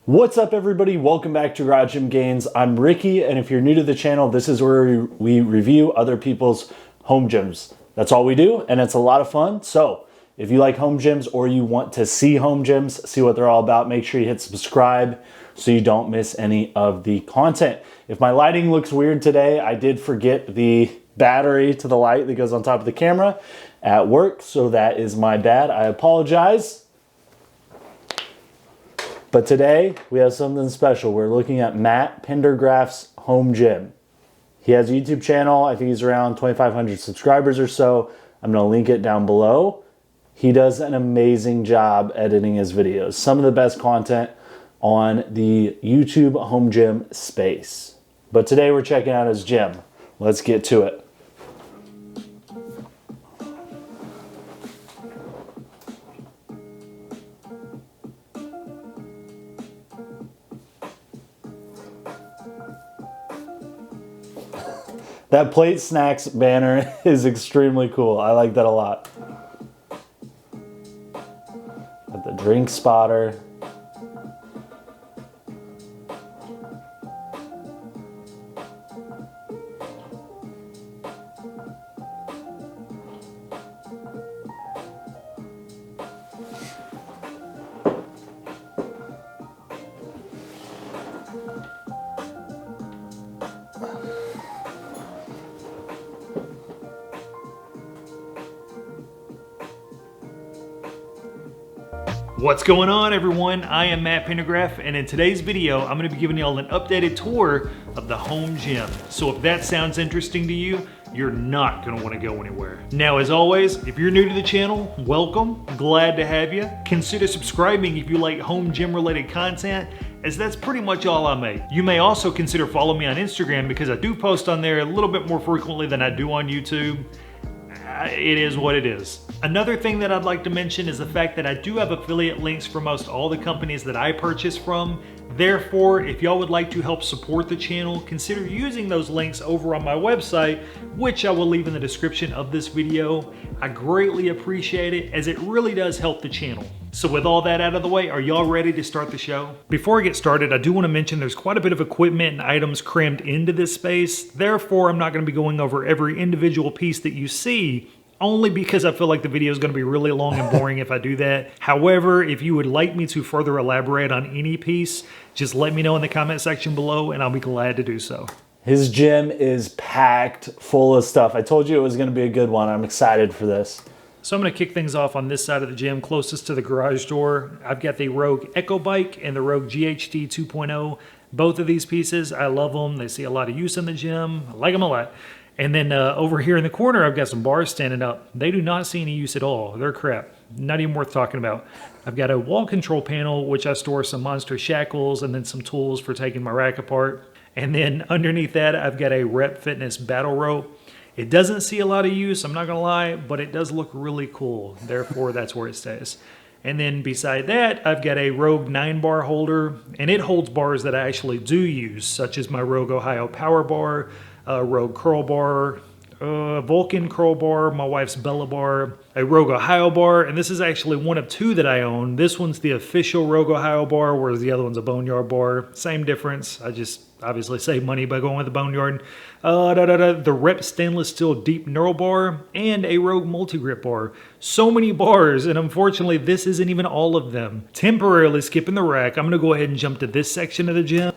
What's up, everybody? Welcome back to Garage Gym Gains. I'm Ricky, and if you're new to the channel, this is where we review other people's home gyms. That's all we do, and it's a lot of fun. So if you like home gyms or you want to see home gyms, see what they're all about, make sure you hit subscribe so you don't miss any of the content. If my lighting looks weird today, I did forget the battery to the light that goes on top of the camera at work, so that is my bad. I apologize. But today, we have something special. We're looking at Matt Pendergraft's home gym. He has a YouTube channel. I think he's around 2,500 subscribers or so. I'm going to link it down below. He does an amazing job editing his videos. Some of the best content on the YouTube home gym space. But today, we're checking out his gym. Let's get to it. That plate snacks banner is extremely cool. I like that a lot. Got the drink spotter. What's going on, everyone? I am Matt Pendergraft, and in today's video, I'm going to be giving y'all an updated tour of the home gym. So if that sounds interesting to you, you're not going to want to go anywhere. Now, as always, if you're new to the channel, welcome. Glad to have you. Consider subscribing if you like home gym related content, as that's pretty much all I make. You may also consider following me on Instagram, because I do post on there a little bit more frequently than I do on YouTube. It is what it is. Another thing that I'd like to mention is the fact that I do have affiliate links for most all the companies that I purchase from. Therefore, if y'all would like to help support the channel, consider using those links over on my website, which I will leave in the description of this video. I greatly appreciate it, as it really does help the channel. So with all that out of the way, are y'all ready to start the show? Before I get started, I do want to mention there's quite a bit of equipment and items crammed into this space. Therefore, I'm not going to be going over every individual piece that you see, only because I feel like the video is going to be really long and boring if I do that. However, if you would like me to further elaborate on any piece, just let me know in the comment section below and I'll be glad to do so. His gym is packed full of stuff. I told you it was going to be a good one. I'm excited for this. So I'm going to kick things off on this side of the gym, closest to the garage door. I've got the Rogue Echo Bike and the Rogue GHD 2.0. Both of these pieces, I love them. They see a lot of use in the gym. I like them a lot. And then over here in the corner, I've got some bars standing up. They do not see any use at all. They're crap. Not even worth talking about. I've got a wall control panel, which I store some monster shackles and then some tools for taking my rack apart. And then underneath that, I've got a Rep Fitness battle rope. It doesn't see a lot of use, I'm not going to lie, but it does look really cool. Therefore, that's where it stays. And then beside that, I've got a Rogue 9-bar holder, and it holds bars that I actually do use, such as my Rogue Ohio Power Bar, Rogue Curl Bar, Vulcan Curl Bar, my wife's Bella Bar, a Rogue Ohio Bar, and this is actually one of two that I own. This one's the official Rogue Ohio Bar, whereas the other one's a Boneyard Bar. Same difference. I just obviously save money by going with the Boneyard. The Rep Stainless Steel Deep Neural Bar, and a Rogue Multi-Grip Bar. So many bars, and unfortunately this isn't even all of them. Temporarily skipping the rack, I'm going to go ahead and jump to this section of the gym.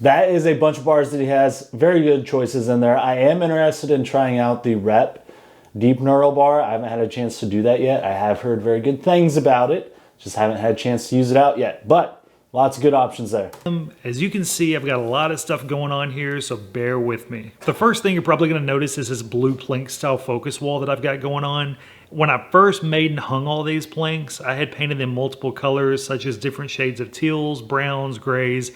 That is a bunch of bars that he has. Very good choices in there. I am interested in trying out the Rep Deep Neural Bar. I haven't had a chance to do that yet. I have heard very good things about it. Just haven't had a chance to use it out yet. But lots of good options there. As you can see, I've got a lot of stuff going on here, so bear with me. The first thing you're probably going to notice is this blue plank style focus wall that I've got going on. When I first made and hung all these planks, I had painted them multiple colors, such as different shades of teals, browns, grays.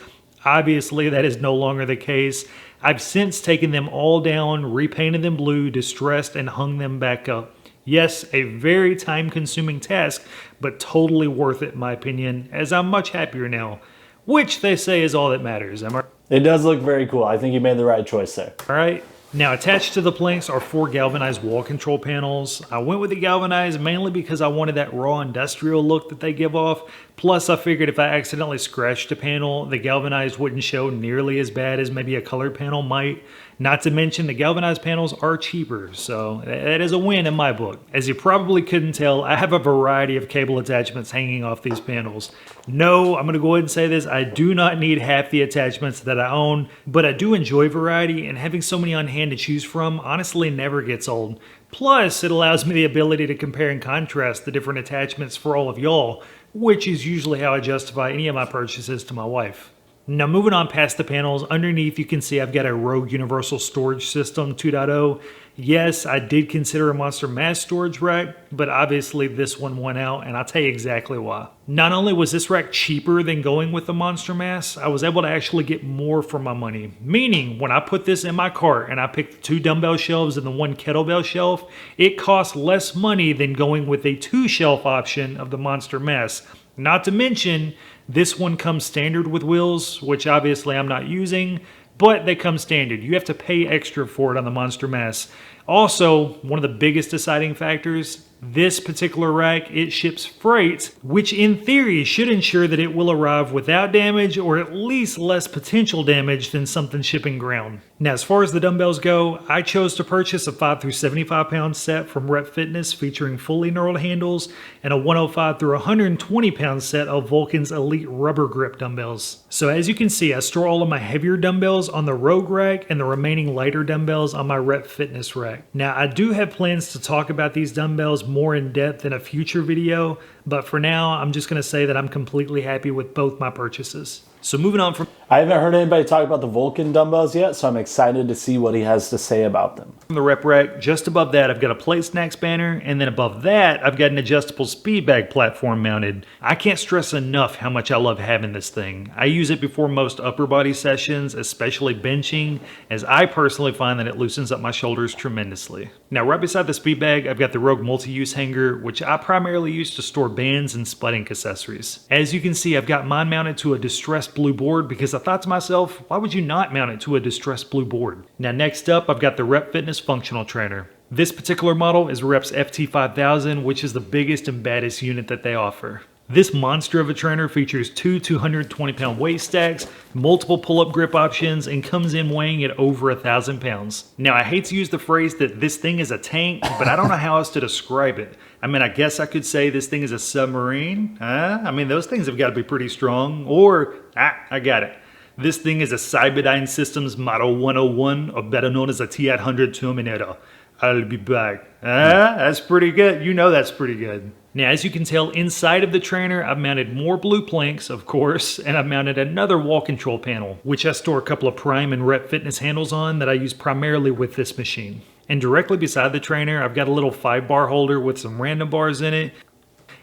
Obviously, that is no longer the case. I've since taken them all down, repainted them blue, distressed, and hung them back up. Yes, a very time-consuming task, but totally worth it in my opinion, as I'm much happier now, which they say is all that matters. Am I? It does look very cool. I think you made the right choice there. All right. Now, attached to the planks are 4 galvanized wall control panels. I went with the galvanized mainly because I wanted that raw industrial look that they give off. Plus, I figured if I accidentally scratched a panel, the galvanized wouldn't show nearly as bad as maybe a colored panel might. Not to mention the galvanized panels are cheaper, so that is a win in my book. As you probably couldn't tell, I have a variety of cable attachments hanging off these panels. No, I'm going to go ahead and say this, I do not need half the attachments that I own, but I do enjoy variety, and having so many on hand to choose from honestly never gets old. Plus, it allows me the ability to compare and contrast the different attachments for all of y'all, which is usually how I justify any of my purchases to my wife. Now moving on past the panels, underneath you can see I've got a Rogue Universal Storage System 2.0. Yes, I did consider a Monster Mass storage rack, but obviously this one won out, and I'll tell you exactly why. Not only was this rack cheaper than going with the Monster Mass, I was able to actually get more for my money. Meaning, when I put this in my cart and I picked the 2 dumbbell shelves and the 1 kettlebell shelf, it cost less money than going with a 2 shelf option of the Monster Mass. Not to mention, this one comes standard with wheels, which obviously I'm not using, but they come standard. You have to pay extra for it on the Monster Mass. Also, one of the biggest deciding factors, this particular rack, it ships freight, which in theory should ensure that it will arrive without damage or at least less potential damage than something shipping ground. Now, as far as the dumbbells go, I chose to purchase a 5 through 75 pound set from Rep Fitness featuring fully knurled handles and a 105 through 120 pound set of Vulcan's Elite rubber grip dumbbells. So as you can see, I store all of my heavier dumbbells on the Rogue rack and the remaining lighter dumbbells on my Rep Fitness rack. Now, I do have plans to talk about these dumbbells more in depth in a future video, but for now, I'm just going to say that I'm completely happy with both my purchases. So moving on from... I haven't heard anybody talk about the Vulcan dumbbells yet, so I'm excited to see what he has to say about them. From the rep rack, just above that, I've got a plate snacks banner, and then above that, I've got an adjustable speed bag platform mounted. I can't stress enough how much I love having this thing. I use it before most upper body sessions, especially benching, as I personally find that it loosens up my shoulders tremendously. Now, right beside the speed bag, I've got the Rogue multi-use hanger, which I primarily use to store bands and splitting accessories. As you can see, I've got mine mounted to a distressed blue board because I thought to myself, why would you not mount it to a distressed blue board? Now, next up, I've got the Rep Fitness functional trainer. This particular model is Rep's FT5000, which is the biggest and baddest unit that they offer. This monster of a trainer features 2 220-pound weight stacks, multiple pull-up grip options, and comes in weighing at over 1,000 pounds. Now, I hate to use the phrase that this thing is a tank, but I don't know how else to describe it. I mean, I guess I could say this thing is a submarine. I mean, those things have got to be pretty strong. Or, I got it. This thing is a Cyberdyne Systems Model 101, or better known as a T-800 Terminator. I'll be back. That's pretty good. You know that's pretty good. Now, as you can tell, inside of the trainer, I've mounted more blue planks, of course, and I've mounted another wall control panel, which I store a couple of Prime and Rep Fitness handles on that I use primarily with this machine. And directly beside the trainer, I've got a little 5-bar holder with some random bars in it.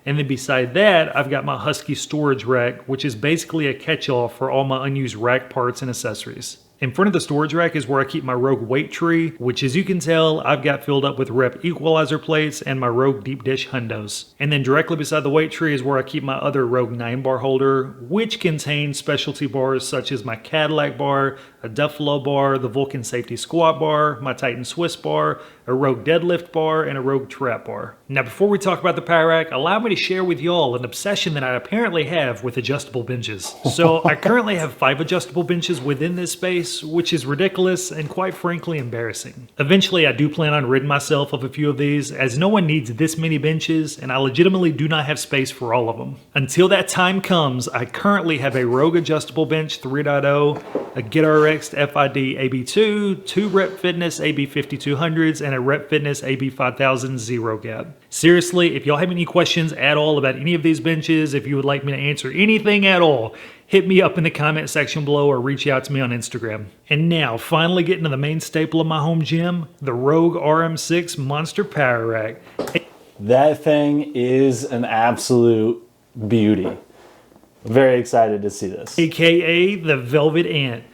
And then beside that, I've got my Husky storage rack, which is basically a catch-all for all my unused rack parts and accessories. In front of the storage rack is where I keep my Rogue weight tree, which as you can tell, I've got filled up with Rep equalizer plates and my Rogue deep dish hundos. And then directly beside the weight tree is where I keep my other Rogue 9-bar holder, which contains specialty bars such as my Cadillac bar, a Duffalo bar, the Vulcan safety squat bar, my Titan Swiss bar, a Rogue deadlift bar, and a Rogue trap bar. Now, before we talk about the power rack, allow me to share with y'all an obsession that I apparently have with adjustable benches. So I currently have 5 adjustable benches within this space, which is ridiculous and quite frankly embarrassing. Eventually, I do plan on ridding myself of a few of these, as no one needs this many benches, and I legitimately do not have space for all of them. Until that time comes, I currently have a Rogue adjustable bench 3.0, a GetRx FID AB2, 2 Rep Fitness AB5200s, and a Rep Fitness AB5000 Zero Gap. Seriously, if y'all have any questions at all about any of these benches, if you would like me to answer anything at all, hit me up in the comment section below or reach out to me on Instagram. And now, finally getting to the main staple of my home gym, the Rogue RM6 Monster Power Rack. That thing is an absolute beauty. Very excited to see this. AKA the Velvet Ant.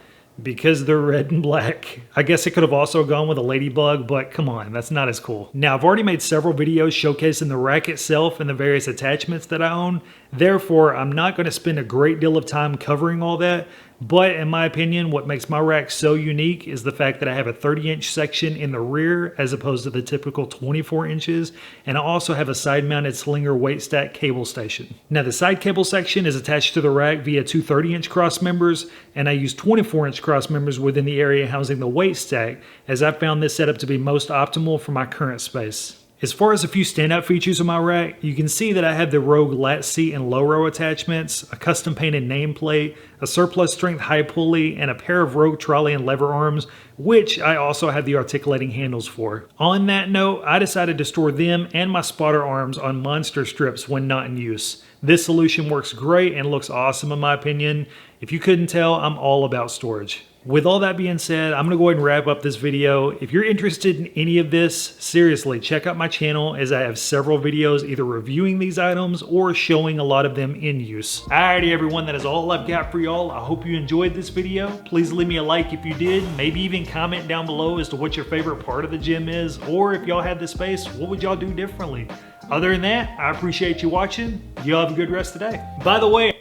Because they're red and black. I guess it could have also gone with a ladybug, but come on, that's not as cool. Now, I've already made several videos showcasing the rack itself and the various attachments that I own. Therefore, I'm not going to spend a great deal of time covering all that, But in my opinion, what makes my rack so unique is the fact that I have a 30-inch section in the rear as opposed to the typical 24 inches. And I also have a side-mounted Slinger weight stack cable station. Now the side cable section is attached to the rack via two 30-inch cross members, and I use 24-inch cross members within the area housing the weight stack, as I found this setup to be most optimal for my current space. As far as a few standout features of my rack, you can see that I have the Rogue lat seat and low row attachments, a custom painted nameplate, a surplus strength high pulley, and a pair of Rogue trolley and lever arms, which I also have the articulating handles for. On that note, I decided to store them and my spotter arms on monster strips when not in use. This solution works great and looks awesome in my opinion. If you couldn't tell, I'm all about storage. With all that being said, I'm going to go ahead and wrap up this video. If you're interested in any of this, seriously, check out my channel as I have several videos either reviewing these items or showing a lot of them in use. Alrighty everyone, that is all I've got for y'all. I hope you enjoyed this video. Please leave me a like if you did. Maybe even comment down below as to what your favorite part of the gym is, or if y'all had the space, what would y'all do differently? Other than that, I appreciate you watching. Y'all have a good rest of the day. By the way,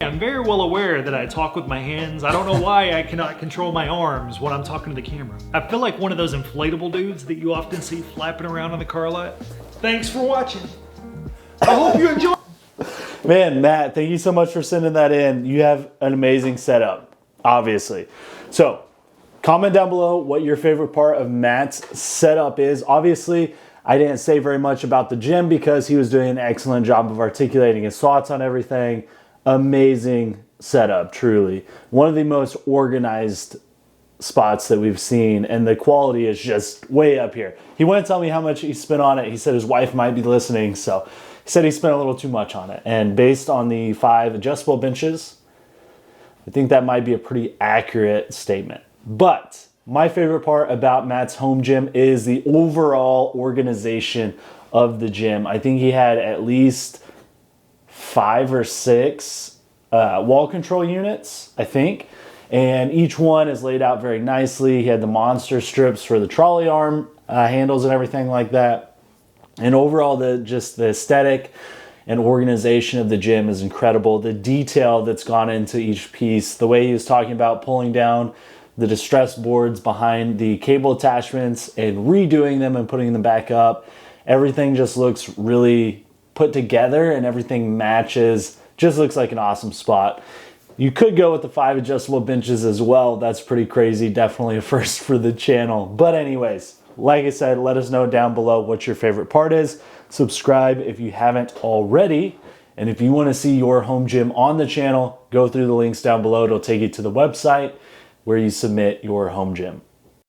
I'm very well aware that I talk with my hands. I don't know why I cannot control my arms when I'm talking to the camera. I feel like one of those inflatable dudes that you often see flapping around on the car lot. Thanks for watching. I hope you enjoy. Man, Matt, thank you so much for sending that in. You have an amazing setup, obviously. So, comment down below what your favorite part of Matt's setup is. Obviously, I didn't say very much about the gym because he was doing an excellent job of articulating his thoughts on everything. Amazing setup, truly. One of the most organized spots that we've seen, and the quality is just way up here. He wouldn't tell me how much he spent on it. He said his wife might be listening, so he said he spent a little too much on it. And based on the 5 adjustable benches, I think that might be a pretty accurate statement. But my favorite part about Matt's home gym is the overall organization of the gym. I think he had at least 5 or 6 wall control units, I think. And each one is laid out very nicely. He had the monster strips for the trolley arm handles and everything like that. And overall, the aesthetic and organization of the gym is incredible. The detail that's gone into each piece, the way he was talking about pulling down the distress boards behind the cable attachments and redoing them and putting them back up. Everything just looks really put together and everything matches. Just looks like an awesome spot. You could go with the 5 adjustable benches as well. That's pretty crazy. Definitely a first for the channel. But anyways, like I said, let us know down below what your favorite part is. Subscribe if you haven't already. And if you want to see your home gym on the channel, go through the links down below. It'll take you to the website where you submit your home gym.